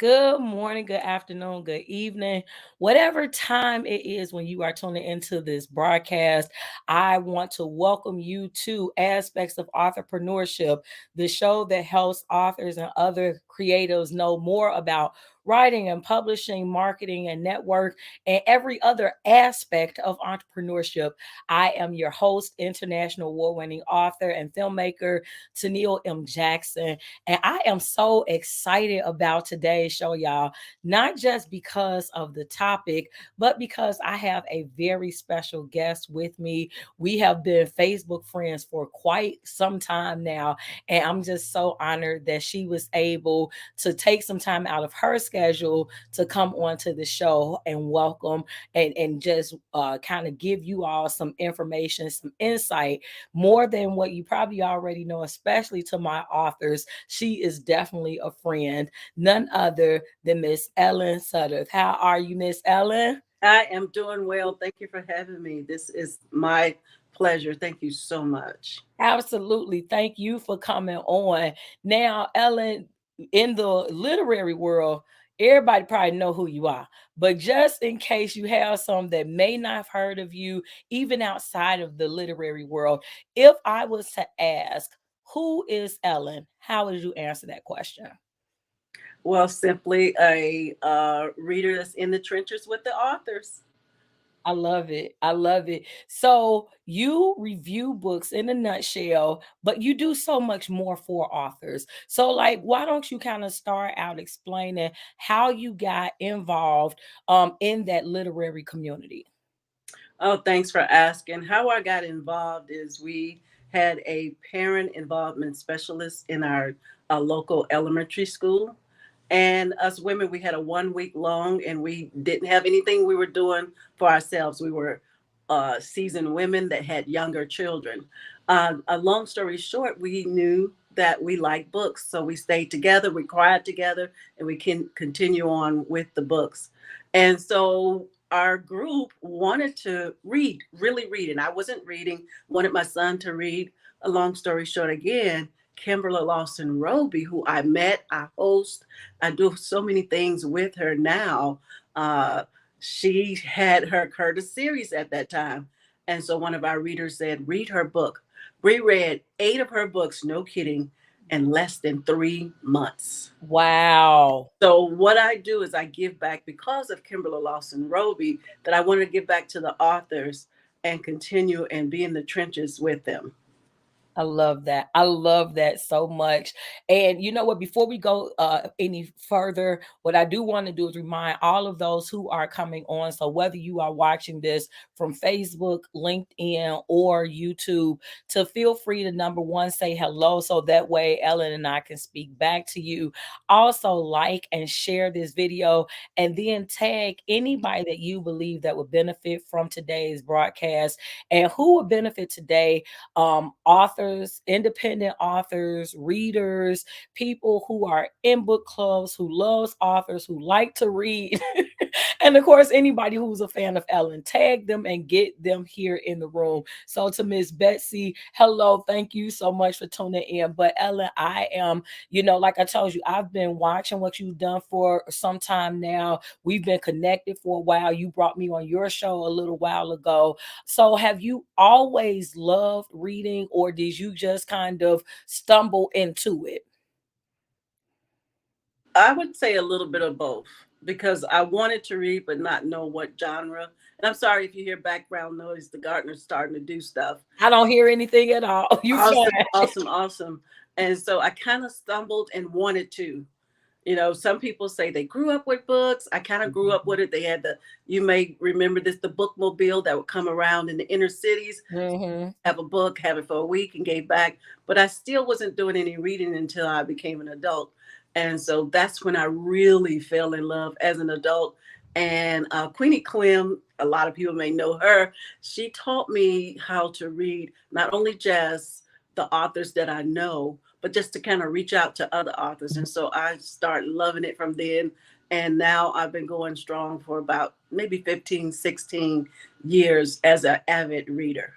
Good morning, good afternoon, good evening, whatever time it is when you are tuning into this broadcast. I want to welcome you to Aspects of Authorpreneurship, the show that helps authors and other creatives know more about writing and publishing, marketing and network, and every other aspect of entrepreneurship. I am your host, international award winning author and filmmaker, Tennille M. Jackson. And I am so excited about today's show, y'all, not just because of the topic, but because I have a very special guest with me. We have been Facebook friends for quite some time now, and I'm just so honored that she was able to take some time out of her schedule to come onto the show and welcome and just kind of give you all some information, some insight, more than what you probably already know, especially to my authors. She is definitely a friend, none other than Miss Ellen Sudderth. How are you, Miss Ellen? I am doing well. Thank you for having me. This is my pleasure. Thank you so much. Absolutely. Thank you for coming on. Now, Ellen, in the literary world, everybody probably know who you are. But just in case you have some that may not have heard of you, even outside of the literary world, if I was to ask, who is Ellen? How would you answer that question? Well, simply a reader that's in the trenches with the authors. I love it. I love it. So you review books in a nutshell, but you do so much more for authors. So, like, why don't you kind of start out explaining how you got involved in that literary community? Oh, thanks for asking. How I got involved is we had a parent involvement specialist in our local elementary school. And us women, we had a 1 week long, and we didn't have anything we were doing for ourselves. We were seasoned women that had younger children. A long story short, we knew that we liked books. So we stayed together, we cried together, and we can continue on with the books. And so our group wanted to read, really read. And I wasn't reading, wanted my son to read. A long story short, again, Kimberly Lawson Roby, who I met, I host, I do so many things with her now. Uh, she had her Curtis series at that time. And so one of our readers said, read her book. We read 8 of her books, no kidding, in less than 3 months. Wow. So what I do is I give back because of Kimberly Lawson Roby, that I want to give back to the authors and continue and be in the trenches with them. I love that. I love that so much. And you know what? Before we go any further, what I do want to do is remind all of those who are coming on. So whether you are watching this from Facebook, LinkedIn, or YouTube, to feel free to number one, say hello. So that way Ellen and I can speak back to you. Also, like and share this video, and then tag anybody that you believe that would benefit from today's broadcast. And who would benefit today? Authors, independent authors, readers, people who are in book clubs, who loves authors, who like to read, and of course anybody who's a fan of Ellen. Tag them and get them here in the room. So to Miss Betsy, hello, thank you so much for tuning in. But Ellen, I am, like I told you, I've been watching what you've done for some time now. We've been connected for a while. You brought me on your show a little while ago. So have you always loved reading, or did you just kind of stumble into it? I would say a little bit of both because I wanted to read but not know what genre. And I'm sorry if you hear background noise, the gardener's starting to do stuff. I don't hear anything at all. You Awesome, fine. awesome, awesome. And so I kind of stumbled and wanted to. Some people say they grew up with books. I kind of grew up with it. They had you may remember this, the bookmobile that would come around in the inner cities, Hmm. have a book, have it for a week and gave back. But I still wasn't doing any reading until I became an adult. And so that's when I really fell in love as an adult. And Queenie Clem, a lot of people may know her. She taught me how to read, not only just the authors that I know, but just to kind of reach out to other authors. And so I started loving it from then. And now I've been going strong for about maybe 15, 16 years as an avid reader.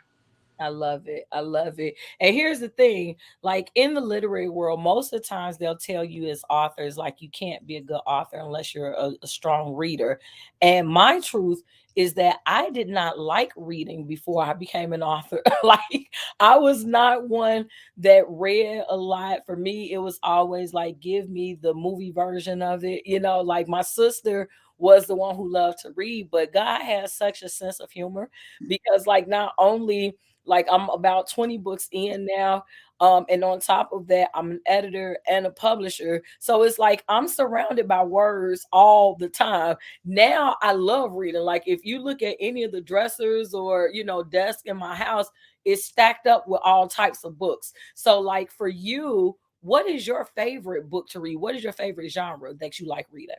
I love it. I love it. And here's the thing, like in the literary world, most of the times they'll tell you as authors, like you can't be a good author unless you're a strong reader. And my truth is that I did not like reading before I became an author. Like I was not one that read a lot. For me, it was always like, give me the movie version of it. You know, like my sister was the one who loved to read, but God has such a sense of humor because like not only like I'm about 20 books in now. And on top of that, I'm an editor and a publisher. So it's like I'm surrounded by words all the time. Now I love reading. Like if you look at any of the dressers or, you know, desk in my house, it's stacked up with all types of books. So like for you, what is your favorite book to read? What is your favorite genre that you like reading?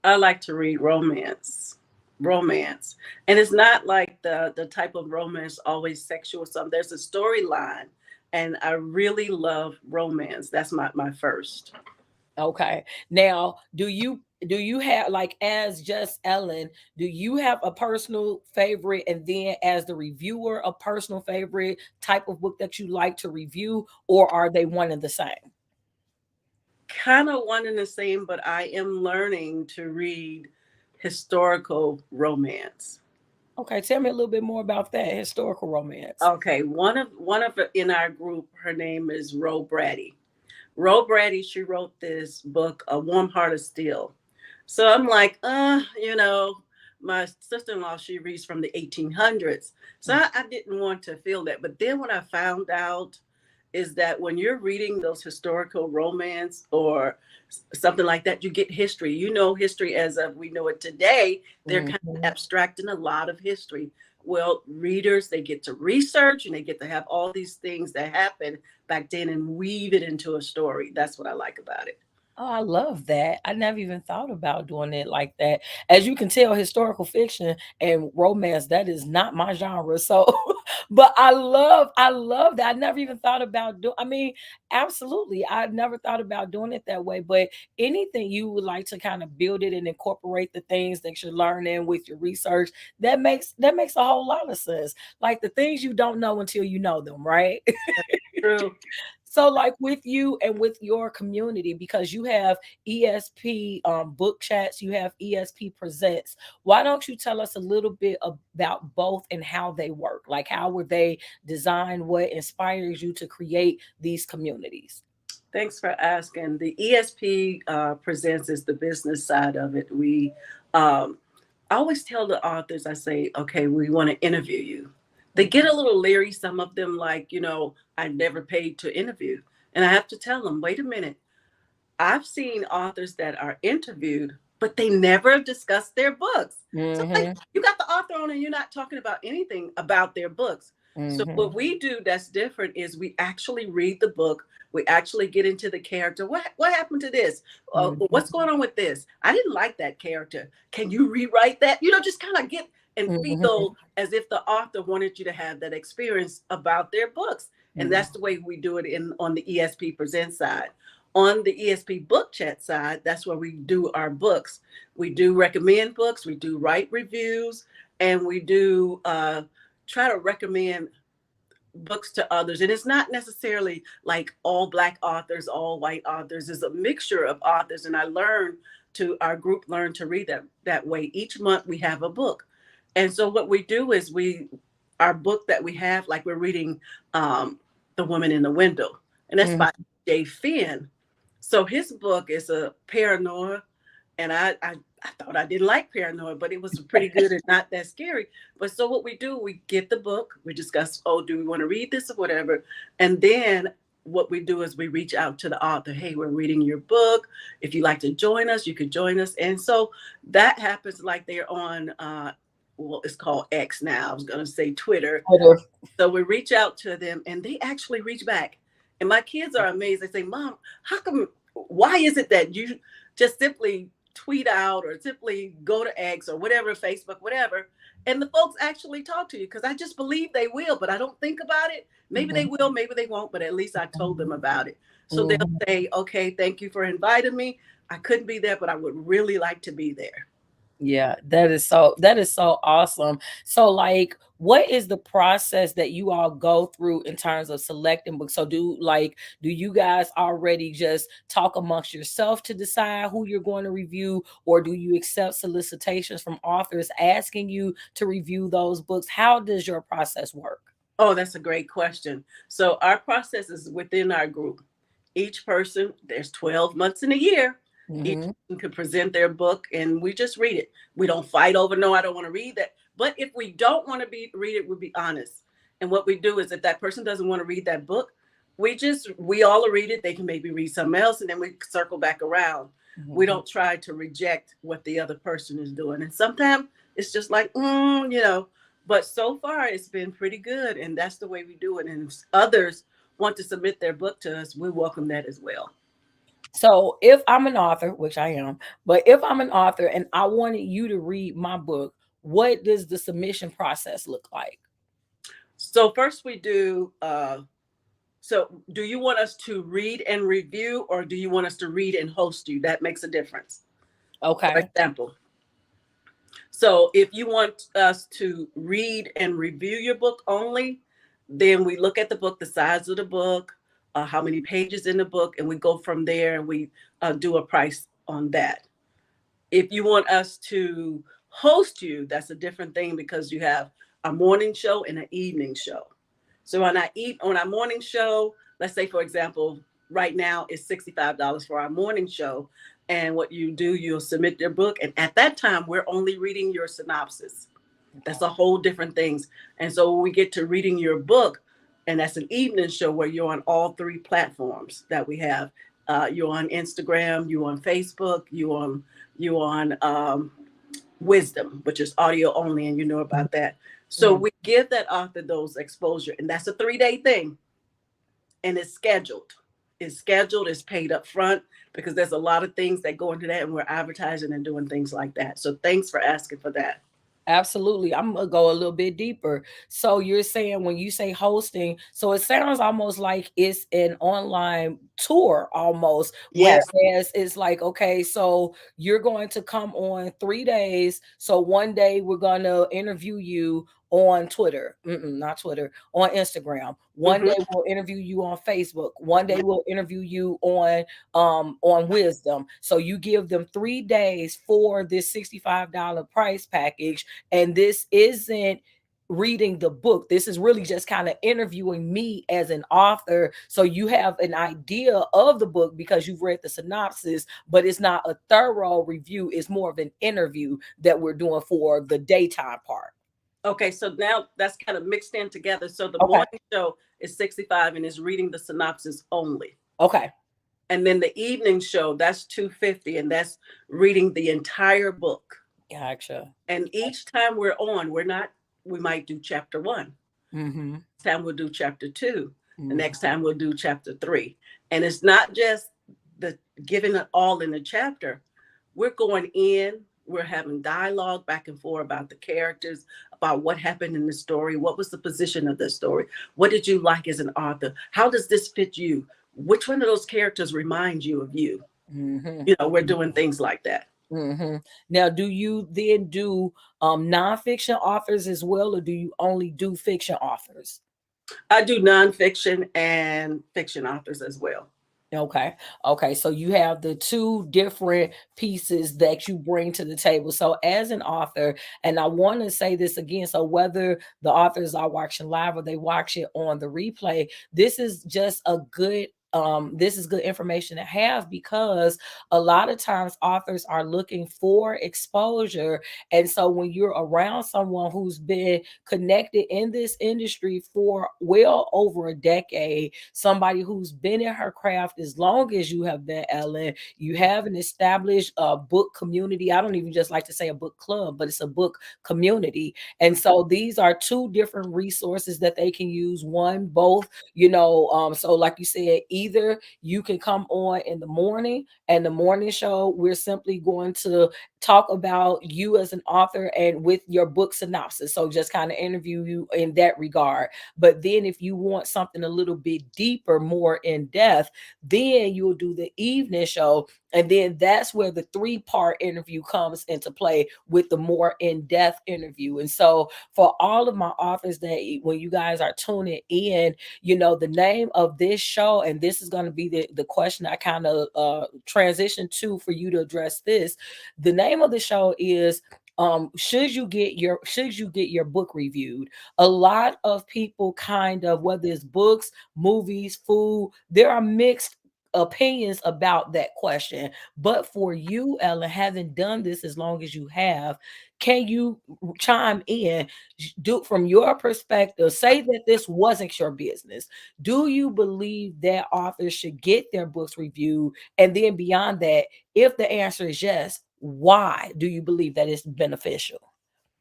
I like to read romance, and it's not like the type of romance always sexual or something. There's a storyline, and I really love romance. That's my first. Okay. Now, do you have like as just Ellen, do you have a personal favorite and then as the reviewer a personal favorite type of book that you like to review, or are they one and the same? Kind of one and the same, but I am learning to read historical romance. Okay, tell me a little bit more about that historical romance. Okay, one of in our group, her name is Ro Brady. Ro Brady, she wrote this book, A Warm Heart of Steel. So I'm like, my sister-in-law, she reads from the 1800s. So I didn't want to feel that. But then what I found out is that when you're reading those historical romance or something like that, you get history. You know, history as of we know it today, they're kind of Mhm. abstracting a lot of history. Well, readers, they get to research and they get to have all these things that happened back then and weave it into a story. That's what I like about it. Oh, I love that. I never even thought about doing it like that. As you can tell, historical fiction and romance, that is not my genre. So, but I love that. I never even thought about I mean, absolutely. I never thought about doing it that way. But anything you would like to kind of build it and incorporate the things that you're learning with your research, that makes a whole lot of sense. Like the things you don't know until you know them, right? True. So, like with you and with your community, because you have ESP book chats, you have ESP Presents. Why don't you tell us a little bit about both and how they work? Like, how were they designed? What inspires you to create these communities? Thanks for asking. The ESP presents is the business side of it. Um, I always tell the authors, I say, okay, we want to interview you. They get a little leery. Some of them, like, I never paid to interview. And I have to tell them, wait a minute. I've seen authors that are interviewed, but they never discuss their books. So, like, Mm-hmm. you got the author on and you're not talking about anything about their books. So, Mm-hmm. what we do that's different is we actually read the book. We actually get into the character. What happened to this? What's Mm-hmm. going on with this? I didn't like that character. Can you rewrite that? Just kind of get and Mm-hmm. feel as if the author wanted you to have that experience about their books. And that's the way we do it in on the ESP Present side. On the ESP Book Chat side, that's where we do our books. We do recommend books, we do write reviews, and we do try to recommend books to others. And it's not necessarily like all Black authors, all white authors. It's a mixture of authors. And our group learned to read that way. Each month we have a book. And so what we do is our book that we have, like we're reading The Woman in the Window, and that's by Mm-hmm. Jay Finn. So his book is a paranoia, and I thought I didn't like paranoia, but it was pretty good and not that scary. But so what we do, we get the book, we discuss, oh, do we want to read this or whatever, and then what we do is we reach out to the author. Hey, we're reading your book. If you'd like to join us, you could join us. And so that happens like they're on. Well, it's called X now. I was going to say Twitter. So we reach out to them and they actually reach back. And my kids are amazed. They say, Mom, why is it that you just simply tweet out or simply go to X or whatever, Facebook, whatever, and the folks actually talk to you? Because I just believe they will, but I don't think about it. Maybe they will, maybe they won't, but at least I told them about it. So they'll say, okay, thank you for inviting me. I couldn't be there, but I would really like to be there. Yeah, that is so awesome. So like what is the process that you all go through in terms of selecting books? So do you guys already just talk amongst yourself to decide who you're going to review, or do you accept solicitations from authors asking you to review those books? How does your process work? Oh, that's a great question. So our process is within our group. Each person, there's 12 months in a year. Each Mhm. person can present their book and we just read it. We don't fight over, no, I don't want to read that. But if we don't want to read it, we'll be honest. And what we do is if that person doesn't want to read that book, we all read it. They can maybe read something else and then we circle back around. We Mhm. don't try to reject what the other person is doing. And sometimes it's just like, but so far it's been pretty good. And that's the way we do it. And if others want to submit their book to us, we welcome that as well. So if I'm an author, which I am, but if I'm an author and I wanted you to read my book, what does the submission process look like? So first we do so do you want us to read and review or do you want us to read and host you? That makes a difference. For Okay. example, so if you want us to read and review your book only, then we look at the book, the size of the book, how many pages in the book, and we go from there and we do a price on that. If you want us to host you, that's a different thing because you have a morning show and an evening show. So on our morning show, let's say for example, right now it's $65 for our morning show. And what you do, you'll submit your book, and at that time, we're only reading your synopsis. Okay. That's a whole different things. And so when we get to reading your book, and that's an evening show where you're on all three platforms that we have. You're on Instagram, you're on Facebook, you're on Wisdom, which is audio only, and you know about that. So Mhm. we give that author those exposure, and that's a 3-day thing, and it's scheduled. It's scheduled, it's paid up front because there's a lot of things that go into that, and we're advertising and doing things like that. So thanks for asking for that. Absolutely. I'm gonna go a little bit deeper. So you're saying when you say hosting, so it sounds almost like it's an online tour almost, Yes. whereas it's like, okay, so you're going to come on 3 days. So one day we're gonna interview you on Twitter, not Twitter, on Instagram. One day Hmm. we'll interview you on Facebook. One day we'll interview you on Wisdom. So you give them 3 days for this $65 price package, and this isn't reading the book. This is really just kind of interviewing me as an author. So you have an idea of the book because you've read the synopsis, but it's not a thorough review. It's more of an interview that we're doing for the daytime part. Okay, so now that's kind of mixed in together. So the Okay. morning show is 65 and is reading the synopsis only. Okay. And then the evening show, that's 250 and that's reading the entire book. Gotcha. And each time we're on, we might do chapter 1. Mm-hmm. Next time we'll do chapter 2. The Mm-hmm. next time we'll do chapter 3. And it's not just the giving it all in the chapter. We're going in, we're having dialogue back and forth about the characters, about what happened in the story, what was the position of the story, what did you like as an author, how does this fit you, which one of those characters reminds you of you. Mm-hmm. We're doing things like that. Mm-hmm. Now, do you then do nonfiction authors as well, or do you only do fiction authors? I do nonfiction and fiction authors as well. Okay. Okay. So you have the two different pieces that you bring to the table. So as an author, and I want to say this again, so whether the authors are watching live or they watch it on the replay, this is just a good this is good information to have, because a lot of times authors are looking for exposure. And so when you're around someone who's been connected in this industry for well over a decade, somebody who's been in her craft as long as you have been, Ellen, you have an established book community. I don't even just like to say a book club, but it's a book community. And so these are two different resources that they can use. One, both, so like you said, either you can come on in the morning, and the morning show, we're simply going to talk about you as an author and with your book synopsis. So just kind of interview you in that regard. But then if you want something a little bit deeper, more in depth, then you'll do the evening show. And then that's where the 3-part interview comes into play with the more in-depth interview. And so for all of my authors that when you guys are tuning in, the name of this show, and this is going to be the question I kind of transition to for you to address this. The name of the show is should you get your book reviewed. A lot of people kind of, whether it's books, movies, food, there are mixed opinions about that question. But for you, Ellen, having done this as long as you have, can you chime in, do from your perspective, say that this wasn't your business? Do you believe that authors should get their books reviewed? And then beyond that, if the answer is yes, why do you believe that it's beneficial?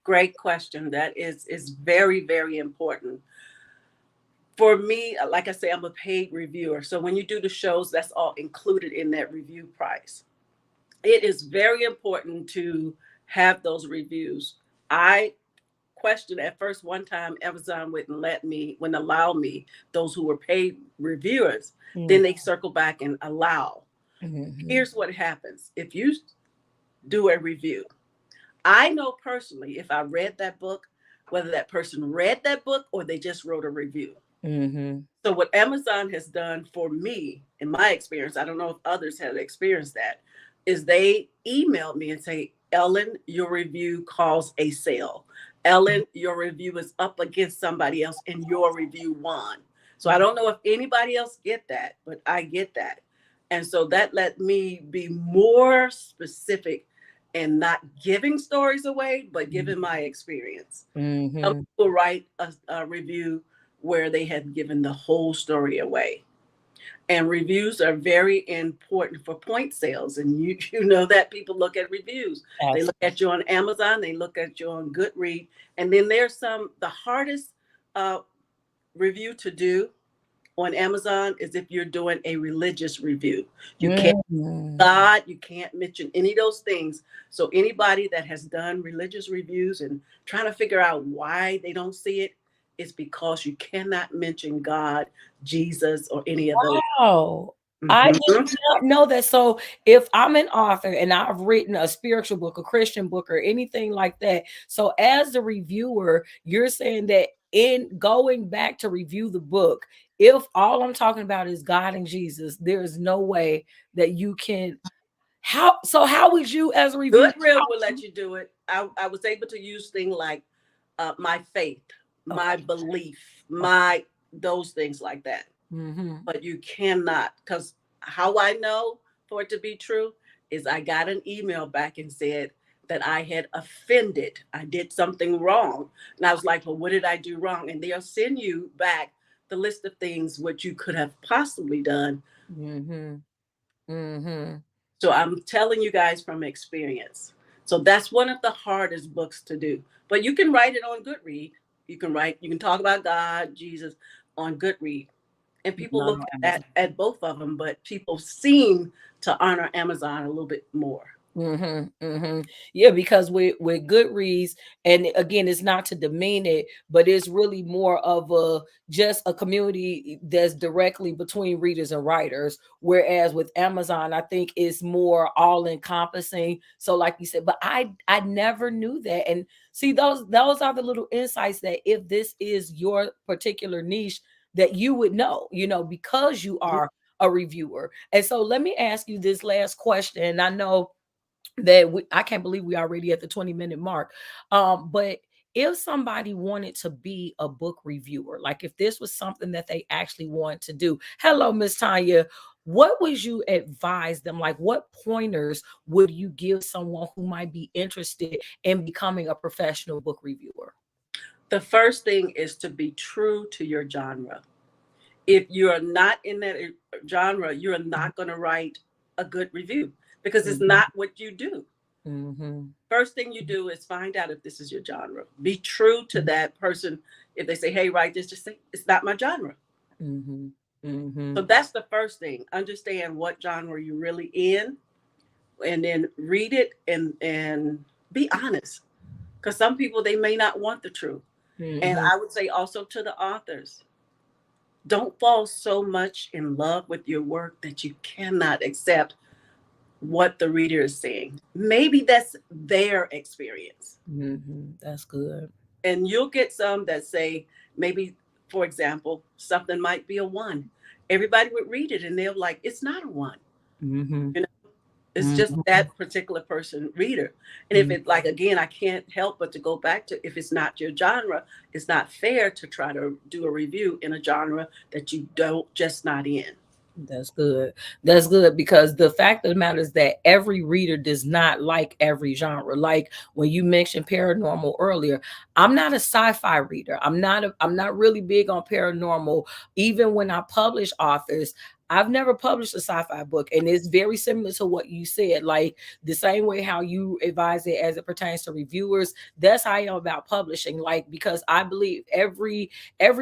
Great question. That is very, very important. For me, like I say, I'm a paid reviewer. So when you do the shows, that's all included in that review price. It is very important to have those reviews. I questioned at first one time, Amazon wouldn't allow me those who were paid reviewers. Then they circle back and allow. Mm-hmm. Here's what happens. If you do a review, I know personally if I read that book, whether that person read that book or they just wrote a review. Mm-hmm. So what Amazon has done for me, in my experience, I don't know if others have experienced that, is they emailed me and say, Ellen, your review calls a sale. Ellen, your review is up against somebody else and your review won. So I don't know if anybody else get that, but I get that. And so that let me be more specific and not giving stories away, but giving my experience. Some Mm-hmm. people write a review where they have given the whole story away. And reviews are very important for point sales. And you know that people look at reviews. They look Absolutely. at you on Amazon, they look at you on Goodreads. And then there's the hardest uh, review to do on Amazon is if you're doing a religious review. You can't Mm-hmm. God, you can't mention any of those things. So anybody that has done religious reviews and trying to figure out why they don't see it, it's because you cannot mention God, Jesus, or any of those. Wow. I did Mhm. not know that. So if I'm an author and I've written a spiritual book, a Christian book, or anything like that, so as the reviewer, you're saying that in going back to review the book, if all I'm talking about is God and Jesus, there's no way that you can. How would you, as a reviewer? Goodwill will let you do it. I was able to use things like my faith, my Okay. belief, Okay. my those things like that. Mm-hmm. But you cannot, because how I know for it to be true is I got an email back and said that I had offended. I did something wrong. And I was like, well, what did I do wrong? And they'll send you back the list of things what you could have possibly done. Mm-hmm. Mm-hmm. So I'm telling you guys from experience. So that's one of the hardest books to do. But you can write it on Goodread. You can talk about God, Jesus on Goodread. And people Not look on at Amazon. both of them, but people seem to honor Amazon a little bit more. Mm-hmm, mm-hmm. Yeah, because with Goodreads, and again, it's not to demean it, but it's really more of a just a community that's directly between readers and writers. Whereas with Amazon, I think it's more all encompassing. So, like you said, but I never knew that. And see, those are the little insights that if this is your particular niche, that you would know, because you are a reviewer. And so, let me ask you this last question. And I know that I can't believe we already at the 20-minute mark. But if somebody wanted to be a book reviewer, like if this was something that they actually want to do, hello, Miss Tanya, what would you advise them? Like, what pointers would you give someone who might be interested in becoming a professional book reviewer? The first thing is to be true to your genre. If you're not in that genre, you're not going to write a good review because it's Mhm, not what you do. mhm, First thing you do is find out if this is your genre. Be true to that person. If they say, hey, write this, just say, it's not my genre. mhm, So mhm. that's the first thing. Understand what genre you're really in and then read it and be honest. Because some people they may not want the truth. And Mhm. I would say also to the authors, don't fall so much in love with your work that you cannot accept what the reader is saying. Maybe that's their experience. That's good. And you'll get some that say, maybe, for example, something might be a one. Everybody would read it and they're like, it's not a one. Mm-hmm. You know, it's just Mm-hmm. that particular person reader. And if Mm-hmm. it, like, again, I can't help but to go back to, if it's not your genre, it's not fair to try to do a review in a genre that you don't, just not in. That's good. That's good, because the fact of the matter is that every reader does not like every genre. Like when you mentioned paranormal earlier, I'm not a sci-fi reader. I'm not really big on paranormal. Even when I publish authors, I've never published a sci-fi book, and it's very similar to what you said. Like the same way how you advise it as it pertains to reviewers, that's how I am about publishing. Like because I believe every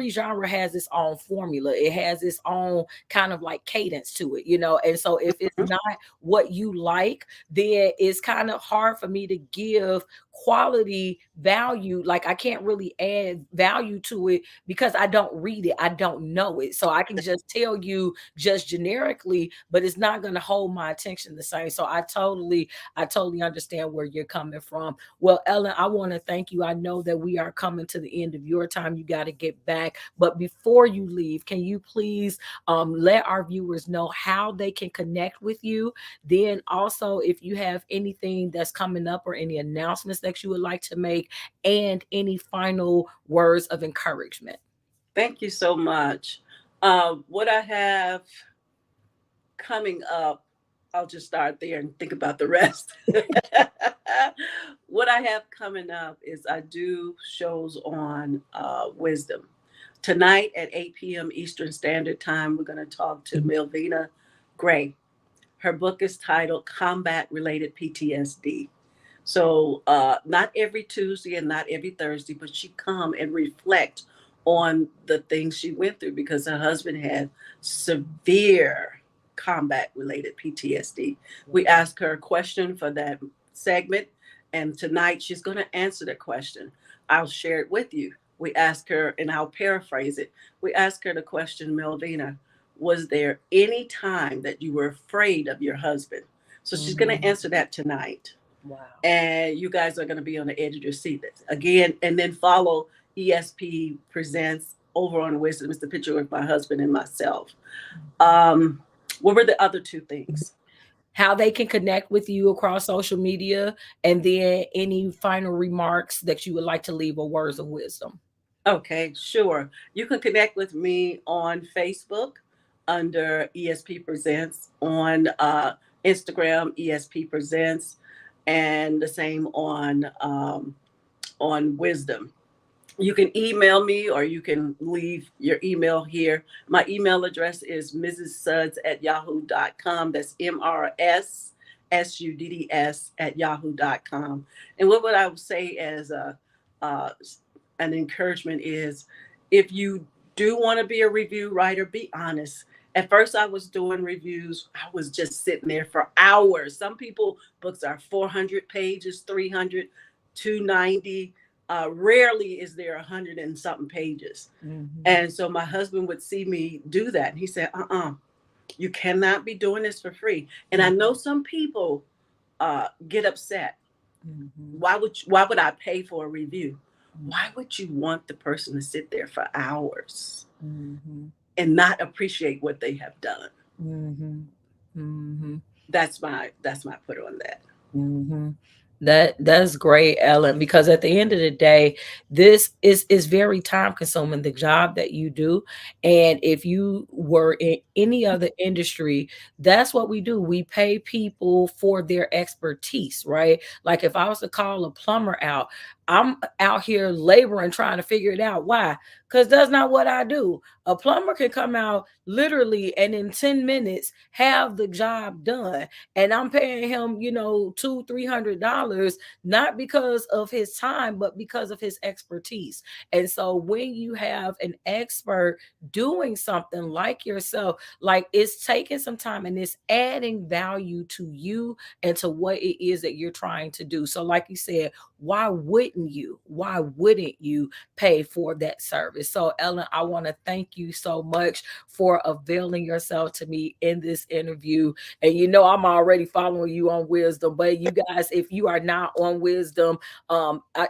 genre has its own formula. It has its own kind of like cadence to it, you know. And so if it's Mhm. not what you like, then it's kind of hard for me to give quality value. Like I can't really add value to it because I don't read it, I don't know it. So I can just tell you just generically, but it's not going to hold my attention the same. So I totally understand where you're coming from. Well, Ellen, I want to thank you. I know that we are coming to the end of your time. You got to get back. But before you leave, can you please let our viewers know how they can connect with you? Then also, if you have anything that's coming up or any announcements that you would like to make, and any final words of encouragement. Thank you so much. What I have coming up, I'll just start there and think about the rest. What I have coming up is I do shows on wisdom. Tonight at 8 p.m. Eastern Standard Time, we're going to talk to Melvina Gray. Her book is titled Combat Related PTSD. So not every Tuesday and not every Thursday, but she come and reflect on the things she went through because her husband had severe combat related PTSD. We asked her a question for that segment, and tonight she's going to answer the question. I'll share it with you. We asked her, and I'll paraphrase it. We asked her the question, Melvina, was there any time that you were afraid of your husband? So she's going to Mhm. answer that tonight, Wow. and you guys are going to be on the edge of your seat again. And then follow ESP Presents over on Wisdom. It's the picture of my husband and myself. Um, what were the other two things? How they can connect with you across social media, and then any final remarks that you would like to leave or words of wisdom. Okay, sure. You can connect with me on Facebook under ESP Presents, on Instagram ESP Presents, and the same on Wisdom. You can email me or you can leave your email here. My email address is mrssuds@yahoo.com. That's MRSSUDDS@yahoo.com. And what would I say as uh, an encouragement is, if you do want to be a review writer, be honest. At first, I was doing reviews. I was just sitting there for hours. Some people, books are 400 pages, 300, 290. Rarely is there 100 and something pages. Mhm. And so my husband would see me do that. And he said, you cannot be doing this for free. And I know some people get upset. Mhm. Why would I pay for a review? Mhm. Why would you want the person to sit there for hours Mhm. and not appreciate what they have done? Mhm. Mhm. That's my put on that. Mhm. That's great, Ellen, because at the end of the day, this is very time consuming, the job that you do. And if you were in any other industry, that's what we do. We pay people for their expertise, right? Like if I was to call a plumber out, I'm out here laboring trying to figure it out. Why? Because that's not what I do. A plumber can come out literally and in 10 minutes have the job done, and I'm paying him, $200-300, not because of his time, but because of his expertise. And so when you have an expert doing something like yourself, like it's taking some time and it's adding value to you and to what it is that you're trying to do. So like you said, why wouldn't wouldn't you? Why wouldn't you pay for that service? So, Ellen, I want to thank you so much for availing yourself to me in this interview. And you know, I'm already following you on Wisdom, but you guys, if you are not on Wisdom,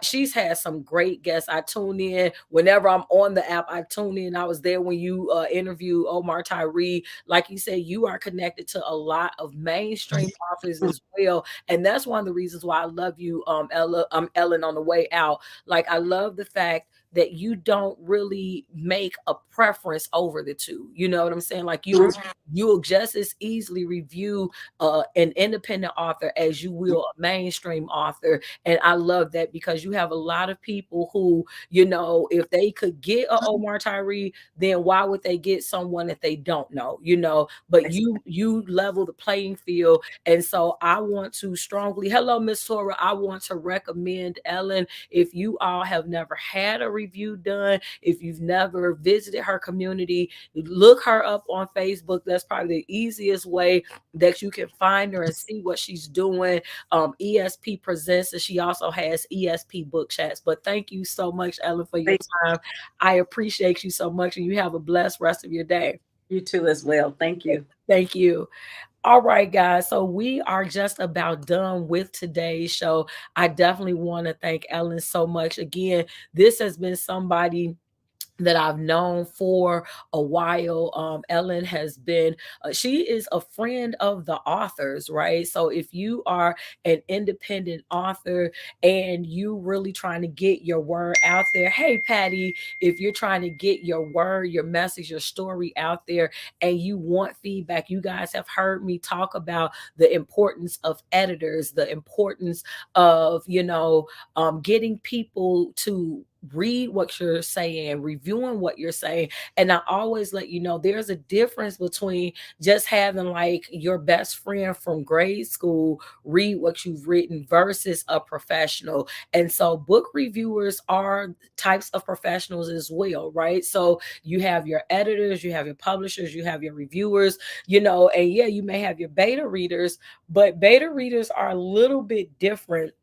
she's had some great guests. I tune in whenever I'm on the app. I tune in. I was there when you interviewed Omar Tyree. Like you said, you are connected to a lot of mainstream authors as well, and that's one of the reasons why I love you, Ella. Ellen, on the way out. Like, I love the fact that you don't really make a preference over the two. You know what I'm saying? Like, you'll just as easily review an independent author as you will a mainstream author. And I love that, because you have a lot of people who, you know, if they could get a Omar Tyree, then why would they get someone that they don't know? You know, but you level the playing field. And so I want to strongly, hello, Miss Tora, I want to recommend Ellen. If you all have never had a review done, if you've never visited her community, look her up on Facebook. That's probably the easiest way that you can find her and see what she's doing. ESP Presents, and she also has ESP Book Chats. But thank you so much, Ellen, for your time. I appreciate you so much, and you have a blessed rest of your day. You too as well. Thank you. Thank you. All right, guys. So we are just about done with today's show. I definitely want to thank Ellen so much. Again, this has been somebody that I've known for a while. Ellen has been, she is a friend of the authors, right? So if you are an independent author and you really trying to get your word out there, hey, Patty, if you're trying to get your word, your message, your story out there, and you want feedback, you guys have heard me talk about the importance of editors, the importance of, you know, getting people to read what you're saying, reviewing what you're saying. And I always let you know there's a difference between just having like your best friend from grade school read what you've written versus a professional. And so book reviewers are types of professionals as well, right? So you have your editors, you have your publishers, you have your reviewers, you know, and yeah, you may have your beta readers, but beta readers are a little bit different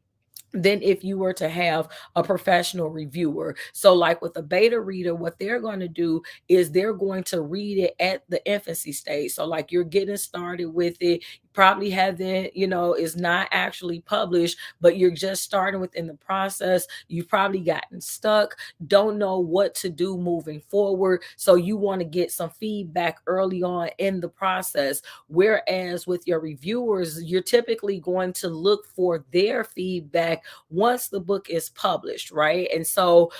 than if you were to have a professional reviewer. So like with a beta reader, what they're going to do is they're going to read it at the infancy stage. So like you're getting started with it, probably haven't, you know, is not actually published, but you're just starting within the process. You've probably gotten stuck, don't know what to do moving forward. So you want to get some feedback early on in the process. Whereas with your reviewers, you're typically going to look for their feedback once the book is published, right? And so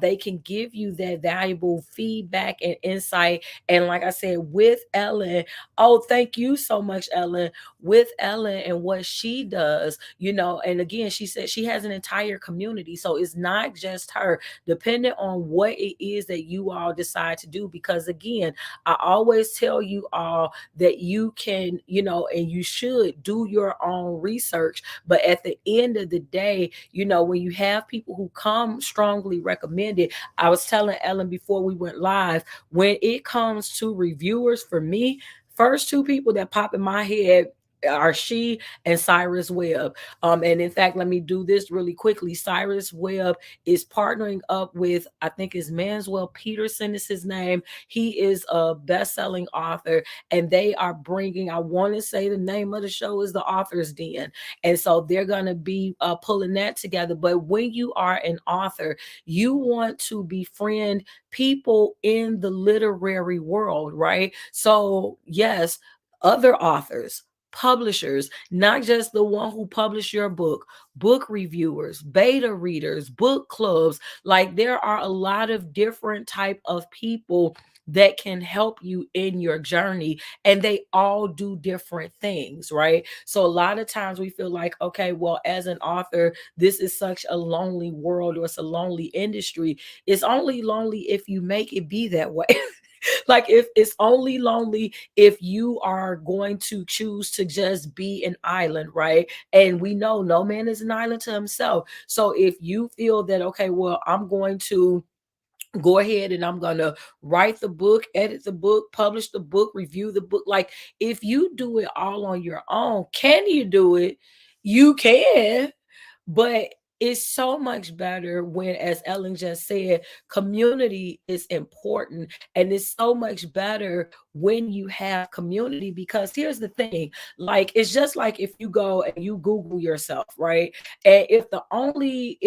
they can give you that valuable feedback and insight. And like I said, with Ellen, oh, thank you so much, Ellen. With Ellen and what she does, you know, and again, she said she has an entire community. So it's not just her, depending on what it is that you all decide to do. Because again, I always tell you all that you can, you know, and you should do your own research. But at the end of the day, you know, when you have people who come strongly recommended, I was telling Ellen before we went live, when it comes to reviewers, for me, first two people that pop in my head are she and Cyrus Webb. And in fact, let me do this really quickly. Cyrus Webb is partnering up with, I think it's Manswell Peterson is his name. He is a best-selling author, and they are bringing, I want to say the name of the show is The Author's Den. And so they're going to be pulling that together. But when you are an author, you want to befriend people in the literary world, right? So yes, other authors, publishers, not just the one who published your book, book reviewers, beta readers, book clubs. Like there are a lot of different type of people that can help you in your journey, and they all do different things, right? So a lot of times we feel like, okay, well, as an author, this is such a lonely world, or it's a lonely industry. It's only lonely if you make it be that way. Like if it's only lonely if you are going to choose to just be an island, right? And we know no man is an island to himself. So if you feel that, okay, well, I'm going to go ahead and I'm going to write the book, edit the book, publish the book, review the book. Like if you do it all on your own, can you do it? You can, but it's so much better when, as Ellen just said, community is important. And it's so much better when you have community, because here's the thing, like it's just like if you go and you Google yourself, right? And if the only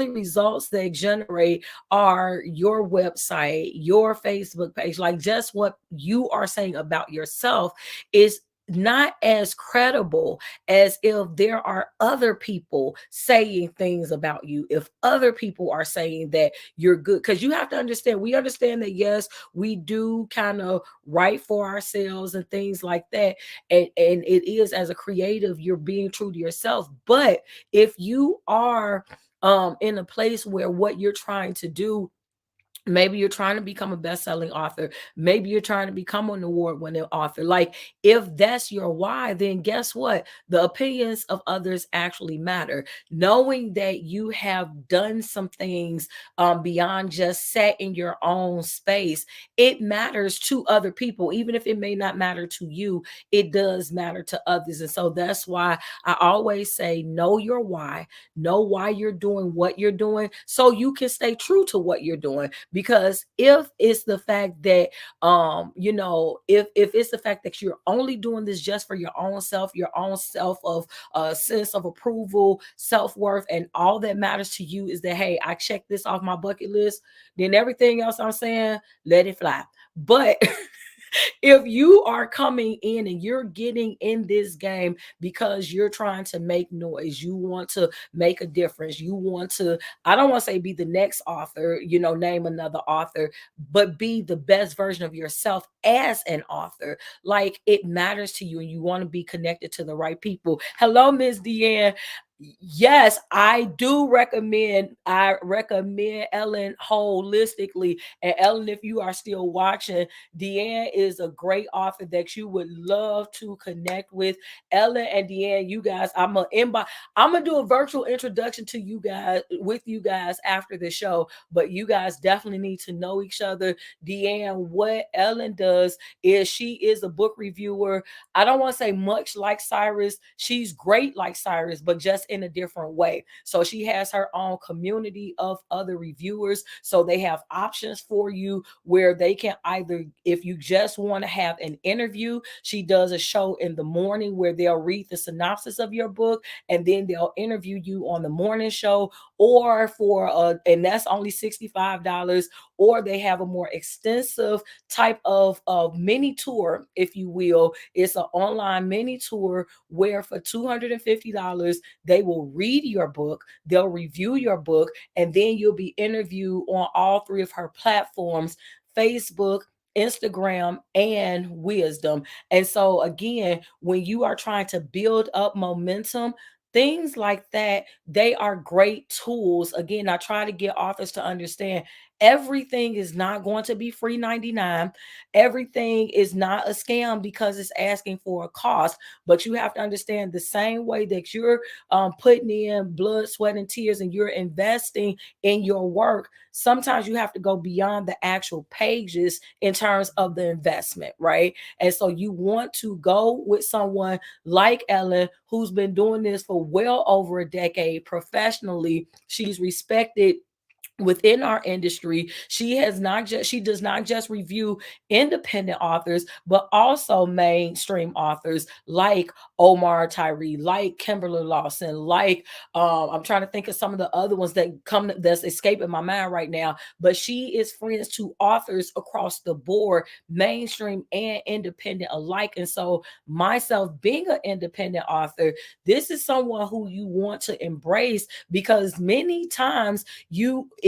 results they generate are your website, your Facebook page, like just what you are saying about yourself is not as credible as if there are other people saying things about you, if other people are saying that you're good. Because you have to understand, we understand that yes, we do kind of write for ourselves and things like that, and it is, as a creative, you're being true to yourself. But if you are in a place where what you're trying to do, maybe you're trying to become a best-selling author, maybe you're trying to become an award-winning author, like if that's your why, then guess what, the opinions of others actually matter. Knowing that you have done some things beyond just sat in your own space, it matters to other people. Even if it may not matter to you, it does matter to others. And so that's why I always say, know your why, know why you're doing what you're doing, so you can stay true to what you're doing. Because if it's the fact that if it's the fact that you're only doing this just for your own self of sense of approval, self-worth, and all that matters to you is that, hey, I checked this off my bucket list, then everything else I'm saying, let it fly. But if you are coming in and you're getting in this game because you're trying to make noise, you want to make a difference, you want to, I don't want to say be the next author, name another author, but be the best version of yourself as an author. Like it matters to you and you want to be connected to the right people. Hello, Miss Deanne. Yes, I recommend Ellen holistically. And Ellen, if you are still watching, Deanne is a great author that you would love to connect with. Ellen and Deanne, you guys, I'm gonna do a virtual introduction to you guys with you guys after the show. But you guys definitely need to know each other. Deanne, what Ellen does is she is a book reviewer. I don't want to say much like Cyrus. She's great like Cyrus, but just in a different way. So she has her own community of other reviewers. So they have options for you where they can either, if you just want to have an interview, she does a show in the morning where they'll read the synopsis of your book and then they'll interview you on the morning show, or and that's only $65, or they have a more extensive type of mini tour, if you will. It's an online mini tour where for $250, they will read your book, they'll review your book, and then you'll be interviewed on all three of her platforms: Facebook, Instagram, and Wisdom. And so, again, when you are trying to build up momentum, things like that, they are great tools. Again, I try to get authors to understand everything is not going to be free 99. Everything is not a scam because it's asking for a cost. But you have to understand, the same way that you're putting in blood, sweat, and tears, and you're investing in your work, sometimes you have to go beyond the actual pages in terms of the investment, right? And so you want to go with someone like Ellen, who's been doing this for well over a decade professionally. She's respected within our industry. She does not just review independent authors, but also mainstream authors like Omar Tyree, like Kimberly Lawson, like I'm trying to think of some of the other ones that's escaping my mind right now. But she is friends to authors across the board, mainstream and independent alike. And so, myself being an independent author, this is someone who you want to embrace, because many times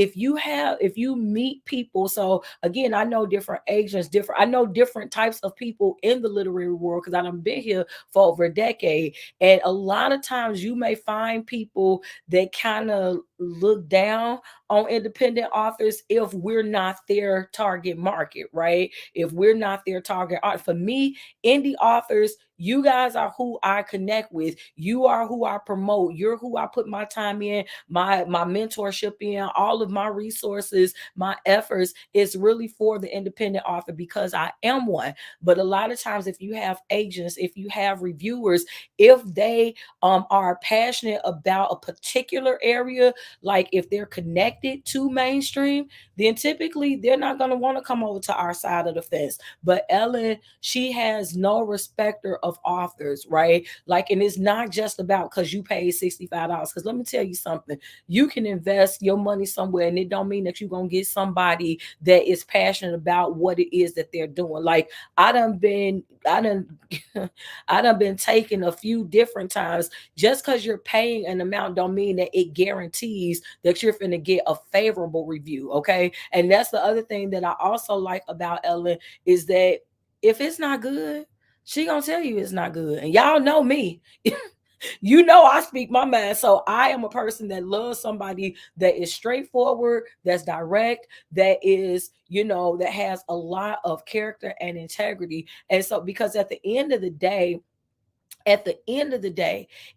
if you meet people, so again, I know different agents, I know different types of people in the literary world because I've been here for over a decade. And a lot of times you may find people that kind of look down on independent authors if we're not their target market, right? If we're not their target art. For me, indie authors, you guys are who I connect with. You are who I promote. You're who I put my time in, my mentorship in, all of my resources, my efforts is really for the independent author because I am one. But a lot of times, if you have agents, if you have reviewers, if they are passionate about a particular area, like if they're connected to mainstream, then typically they're not going to want to come over to our side of the fence. But Ellen, she has no respecter of authors, right? Like, and it's not just about because you paid $65. Because let me tell you something, you can invest your money somewhere, and it don't mean that you're gonna get somebody that is passionate about what it is that they're doing. Like I done I done been taken a few different times. Just because you're paying an amount don't mean that it guarantees that you're going to get a favorable review. Okay. And that's the other thing that I also like about Ellen is that if it's not good, she gonna tell you it's not good. And y'all know me. You know I speak my mind. So I am a person that loves somebody that is straightforward, that's direct, that is, that has a lot of character and integrity. And so because at the end of the day,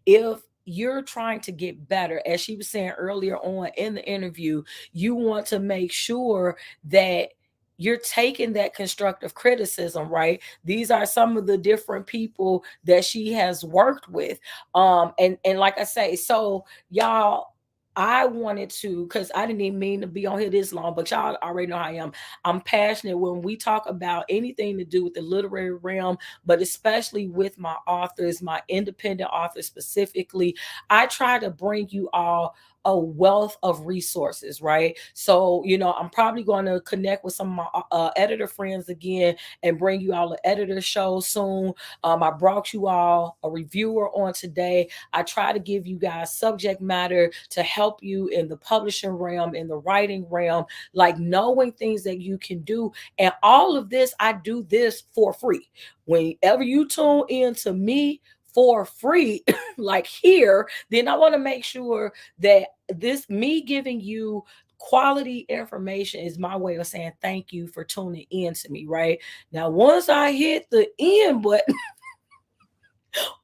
if you're trying to get better, as she was saying earlier on in the interview, you want to make sure that you're taking that constructive criticism, right? These are some of the different people that she has worked with. And like I say, so y'all, I wanted to, because I didn't even mean to be on here this long, but y'all already know how I am. I'm passionate when we talk about anything to do with the literary realm, but especially with my authors, my independent authors specifically. I try to bring you all a wealth of resources, right? So, I'm probably going to connect with some of my editor friends again and bring you all an editor show soon. I brought you all a reviewer on today. I try to give you guys subject matter to help you in the publishing realm, in the writing realm, like knowing things that you can do. And all of this, I do this for free. Whenever you tune in to me for free, like here, then I want to make sure that this me giving you quality information is my way of saying thank you for tuning in to me, right? Now, once I hit the end button,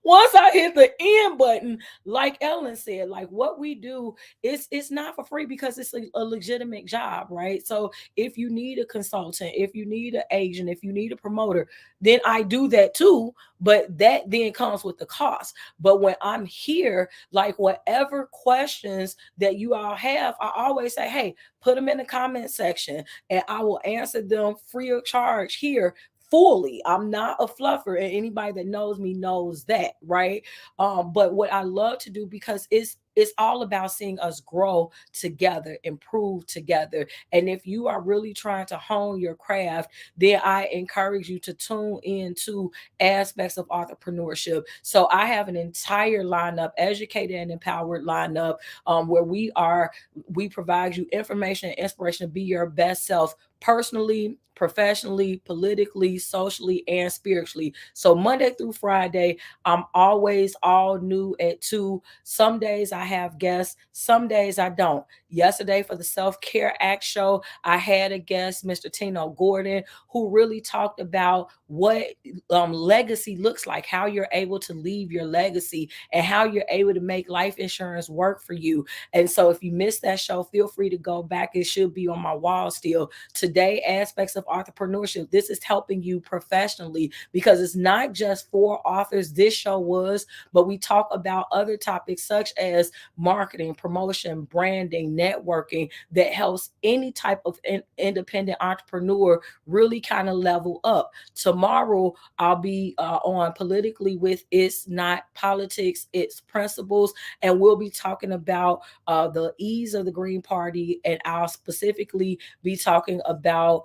once I hit the end button, like Ellen said, like what we do is it's not for free because it's a legitimate job, right? So if you need a consultant, if you need an agent, if you need a promoter, then I do that too. But that then comes with the cost. But when I'm here, like whatever questions that you all have, I always say, hey, put them in the comment section and I will answer them free of charge here fully. I'm not a fluffer, and anybody that knows me knows that, right? But what I love to do because it's all about seeing us grow together, improve together. And if you are really trying to hone your craft, then I encourage you to tune into aspects of entrepreneurship. So I have an entire lineup, educated and empowered lineup, where we provide you information and inspiration to be your best self personally, professionally, politically, socially, and spiritually. So Monday through Friday, I'm always all new at 2. Some days I have guests, some days I don't. Yesterday for the Self Care Act show, I had a guest, Mr. Tino Gordon, who really talked about what legacy looks like, how you're able to leave your legacy, and how you're able to make life insurance work for you. And so if you missed that show, feel free to go back. It should be on my wall still. Today, aspects of entrepreneurship. This is helping you professionally because it's not just for authors. This show was, but we talk about other topics such as marketing, promotion, branding, networking that helps any type of independent entrepreneur really kind of level up. Tomorrow, I'll be on Politically with It's Not Politics, It's Principles, and we'll be talking about the ease of the Green Party, and I'll specifically be talking about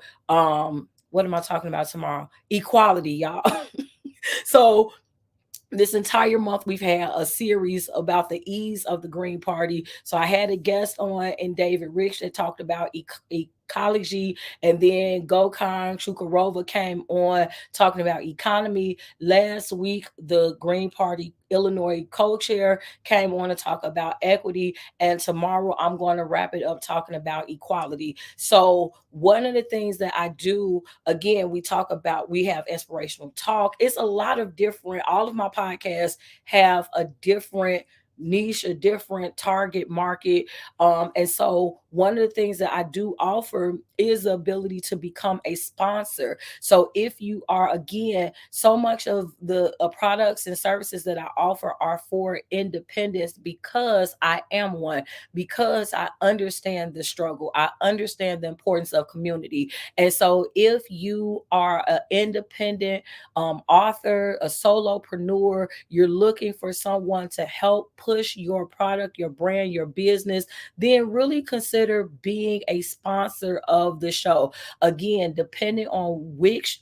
what am I talking about tomorrow? Equality, y'all. So this entire month we've had a series about the ease of the Green Party. So I had a guest on and David Rich that talked about psychology, and then Gokhan Chukarova came on talking about economy. Last week, the Green Party Illinois co-chair came on to talk about equity, and tomorrow I'm going to wrap it up talking about equality. So one of the things that I do, again, we talk about, we have inspirational talk. It's a lot of different, all of my podcasts have a different niche, a different target market. And so one of the things that I do offer is the ability to become a sponsor. So if you are, again, so much of the products and services that I offer are for independence, because I am one, because I understand the struggle, I understand the importance of community. And so if you are an independent author, a solopreneur, you're looking for someone to help push your product, your brand, your business, then really consider being a sponsor of the show. Again, depending on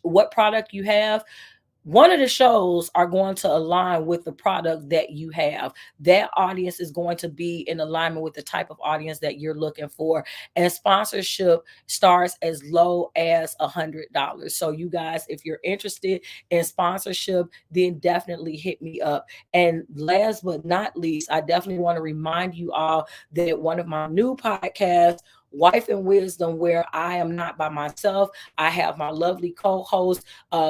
what product you have, one of the shows are going to align with the product that you have. That audience is going to be in alignment with the type of audience that you're looking for. And sponsorship starts as low as $100. So you guys, if you're interested in sponsorship, then definitely hit me up. And last but not least, I definitely want to remind you all that one of my new podcasts, Wife and Wisdom, where I am not by myself. I have my lovely co-host,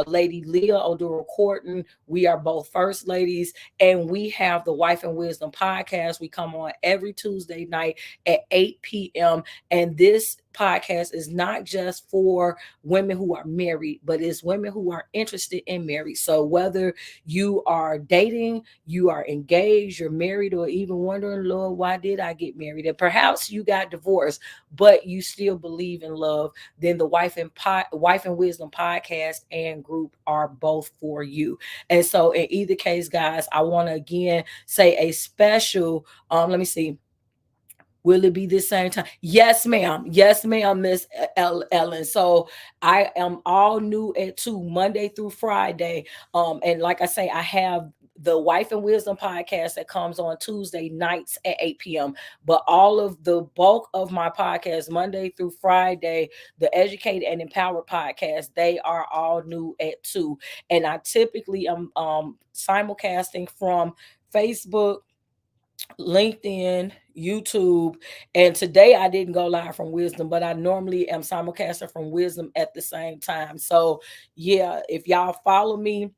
Lady Leah Oduro Corton. We are both first ladies, and we have the Wife and Wisdom podcast. We come on every Tuesday night at 8 p.m. And this podcast is not just for women who are married, but it's women who are interested in marriage. So whether you are dating, you are engaged, you're married, or even wondering, Lord, why did I get married? And perhaps you got divorced, but you still believe in love, then the Wife and Wisdom podcast and group are both for you. And so in either case, guys, I want to again say a special let me see. Will it be this same time? Yes, ma'am. Yes, ma'am, Miss Ellen. So I am all new at 2, Monday through Friday. And like I say, I have the Wife and Wisdom podcast that comes on Tuesday nights at 8 p.m. But all of the bulk of my podcasts, Monday through Friday, the Educated and Empowered podcast, they are all new at 2. And I typically am simulcasting from Facebook, LinkedIn, YouTube, and today I didn't go live from Wisdom, but I normally am simulcasting from Wisdom at the same time. So, yeah, if y'all follow me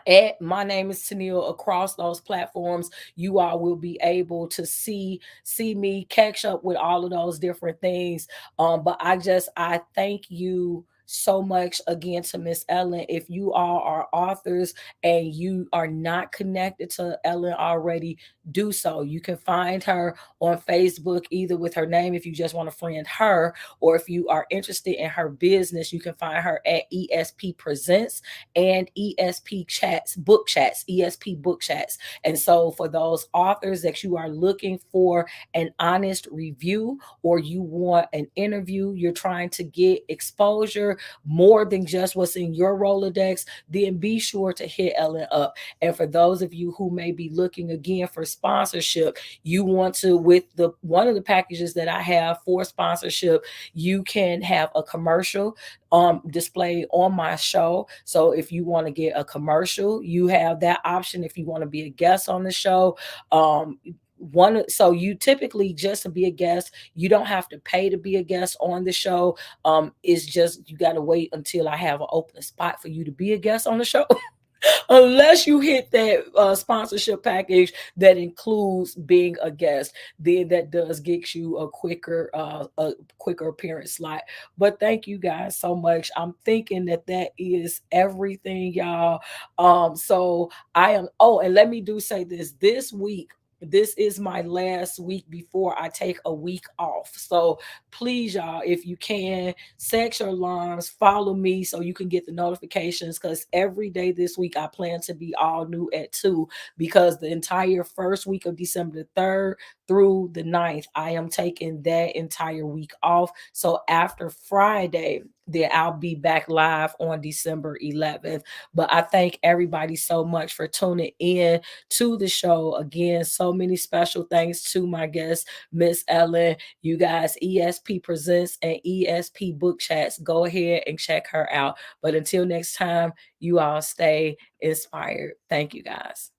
at my name is Tennille across those platforms, you all will be able to see me, catch up with all of those different things. But I thank you so much again to Miss Ellen. If you all are authors and you are not connected to Ellen already, do so. You can find her on Facebook either with her name if you just want to friend her, or if you are interested in her business, you can find her at ESP Presents and ESP Chats, Book Chats, ESP Book Chats. And so for those authors that you are looking for an honest review, or you want an interview, you're trying to get exposure more than just what's in your Rolodex, then be sure to hit Ellen up. And for those of you who may be looking again for sponsorship, you want to, with the one of the packages that I have for sponsorship, you can have a commercial display on my show. So if you want to get a commercial, you have that option. If you want to be a guest on the show, so you typically, just to be a guest, you don't have to pay to be a guest on the show. It's just you got to wait until I have an open spot for you to be a guest on the show. Unless you hit that sponsorship package that includes being a guest, then that does get you a quicker appearance slot. But thank you guys so much. I'm thinking that that is everything, y'all. So I am. Oh, and let me do say this week. This is my last week before I take a week off. So please, y'all, if you can, set your alarms, follow me so you can get the notifications, because every day this week I plan to be all new at 2, because the entire first week of December the 3rd through the 9th, I am taking that entire week off. So after Friday, then I'll be back live on December 11th. But I thank everybody so much for tuning in to the show. Again, so many special thanks to my guest, Miss Ellen. You guys, ESP Presents and ESP Book Chats. Go ahead and check her out. But until next time, you all stay inspired. Thank you guys.